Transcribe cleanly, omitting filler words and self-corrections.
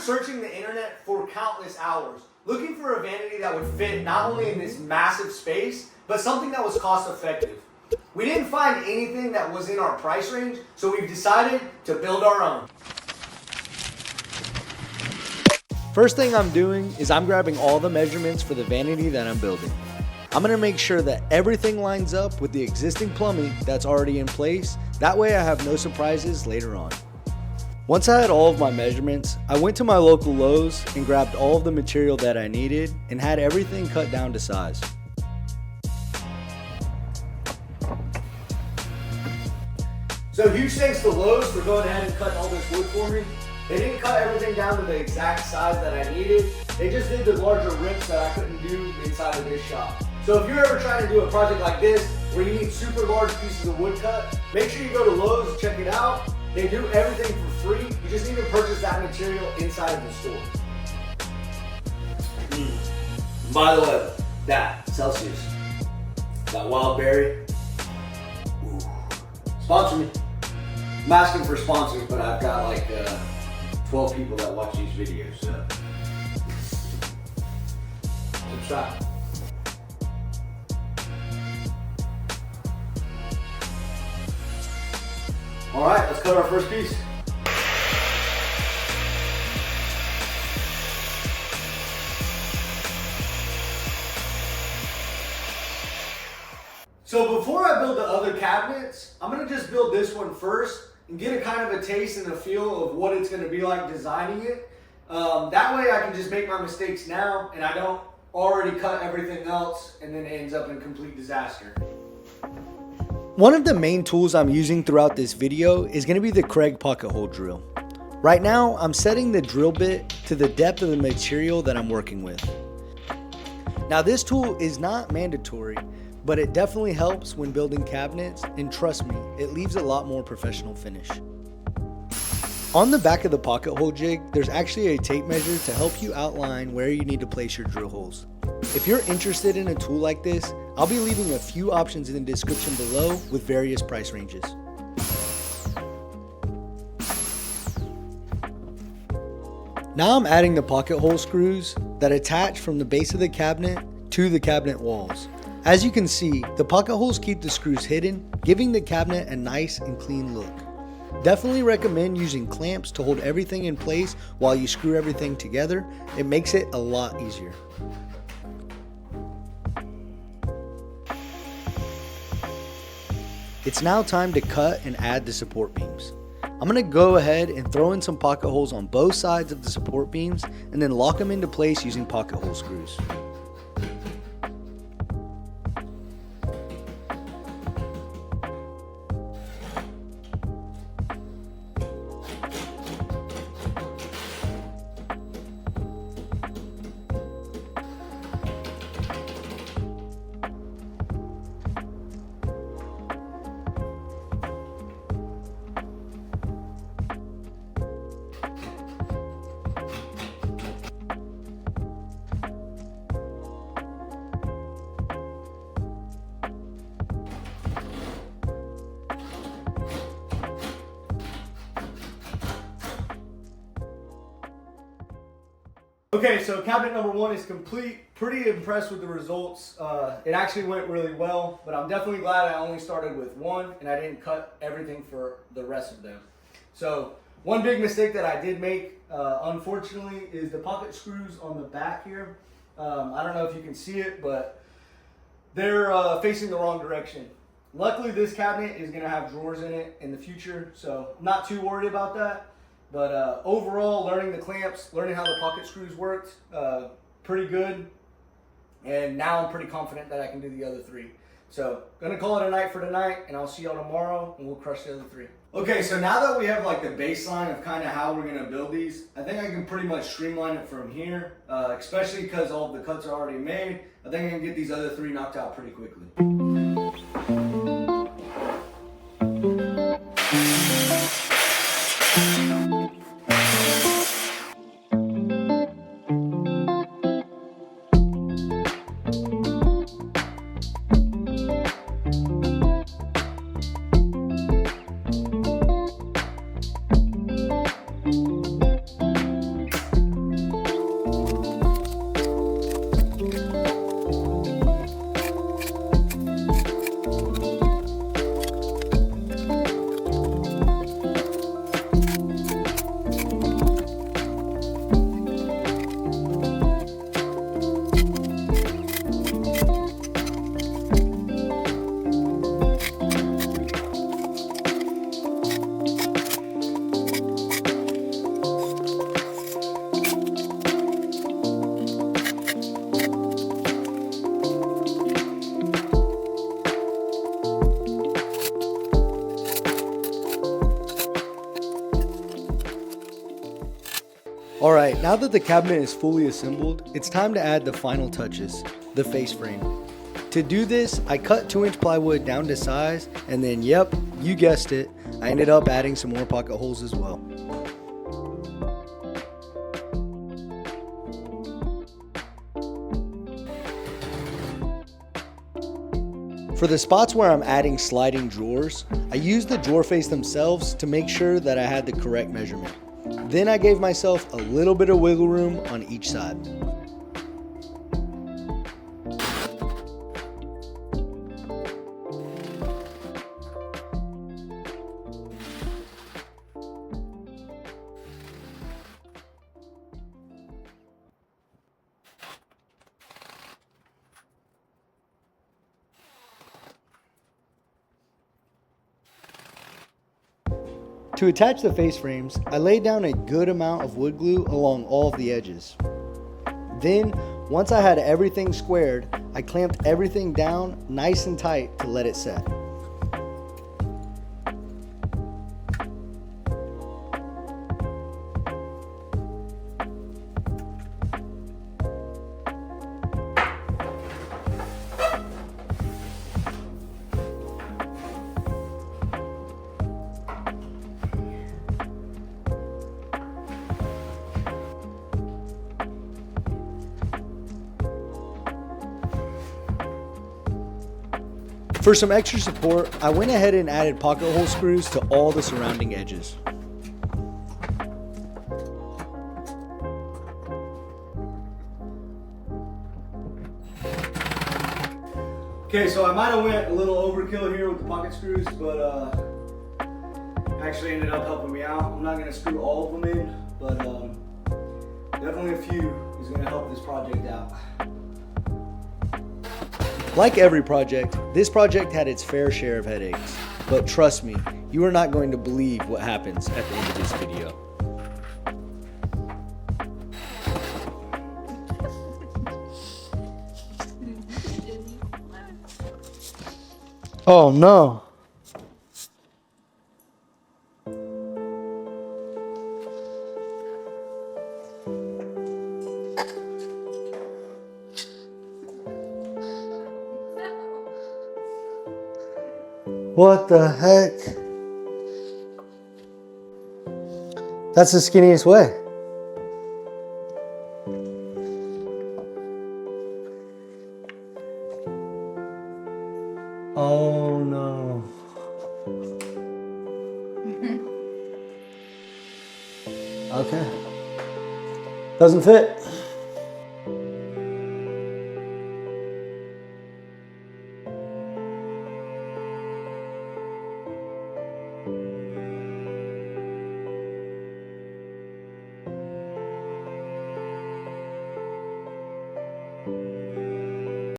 searching the internet for countless hours, looking for a vanity that would fit not only in this massive space, but something that was cost effective. We didn't find anything that was in our price range, so we've decided to build our own. First thing I'm doing is I'm grabbing all the measurements for the vanity that I'm building. I'm gonna make sure that everything lines up with the existing plumbing that's already in place. That way I have no surprises later on. Once I had all of my measurements, I went to my local Lowe's and grabbed all of the material that I needed and had everything cut down to size. So huge thanks to Lowe's for going ahead and cutting all this wood for me. They didn't cut everything down to the exact size that I needed. They just did the larger rips that I couldn't do inside of this shop. So if you're ever trying to do a project like this where you need super large pieces of wood cut, make sure you go to Lowe's and check it out. They do everything for free. You just need to purchase that material inside of the store. By the way, that Celsius, that wild berry, ooh. Sponsor me. I'm asking for sponsors, but I've got like 12 people that watch these videos, so subscribe. All right, let's cut our first piece. So before I build the other cabinets, I'm gonna just build this one first and get a kind of a taste and a feel of what it's gonna be like designing it. That way I can just make my mistakes now and I don't already cut everything else and then it ends up in complete disaster. One of the main tools I'm using throughout this video is going to be the Craig pocket hole drill. Right now, I'm setting the drill bit to the depth of the material that I'm working with. Now this tool is not mandatory, but it definitely helps when building cabinets, and trust me, it leaves a lot more professional finish. On the back of the pocket hole jig, there's actually a tape measure to help you outline where you need to place your drill holes. If you're interested in a tool like this, I'll be leaving a few options in the description below with various price ranges. Now I'm adding the pocket hole screws that attach from the base of the cabinet to the cabinet walls. As you can see, the pocket holes keep the screws hidden, giving the cabinet a nice and clean look. Definitely recommend using clamps to hold everything in place while you screw everything together. It makes it a lot easier. It's now time to cut and add the support beams. I'm going to go ahead and throw in some pocket holes on both sides of the support beams and then lock them into place using pocket hole screws. Okay, so cabinet number one is complete. Pretty impressed with the results. It actually went really well, but I'm definitely glad I only started with one and I didn't cut everything for the rest of them. So one big mistake that I did make, unfortunately, is the pocket screws on the back here. I don't know if you can see it, but they're facing the wrong direction. Luckily, this cabinet is gonna have drawers in it in the future, so I'm not too worried about that. But overall, learning the clamps, learning how the pocket screws worked, pretty good. And now I'm pretty confident that I can do the other three. So, gonna call it a night for tonight, and I'll see y'all tomorrow, and we'll crush the other three. Okay, so now that we have like the baseline of kind of how we're gonna build these, I think I can pretty much streamline it from here, especially because all of the cuts are already made. I think I can get these other three knocked out pretty quickly. Alright, now that the cabinet is fully assembled, it's time to add the final touches, the face frame. To do this, I cut 2-inch plywood down to size, and then yep, you guessed it, I ended up adding some more pocket holes as well. For the spots where I'm adding sliding drawers, I used the drawer face themselves to make sure that I had the correct measurement. Then I gave myself a little bit of wiggle room on each side. To attach the face frames, I laid down a good amount of wood glue along all of the edges. Then, once I had everything squared, I clamped everything down nice and tight to let it set. For some extra support, I went ahead and added pocket hole screws to all the surrounding edges. Okay, so I might have went a little overkill here with the pocket screws, but actually ended up helping me out. I'm not going to screw all of them in, but definitely a few is going to help this project out. Like every project, this project had its fair share of headaches, but trust me, you are not going to believe what happens at the end of this video. Oh no. What the heck? That's the skinniest way. Oh no. Okay. Doesn't fit.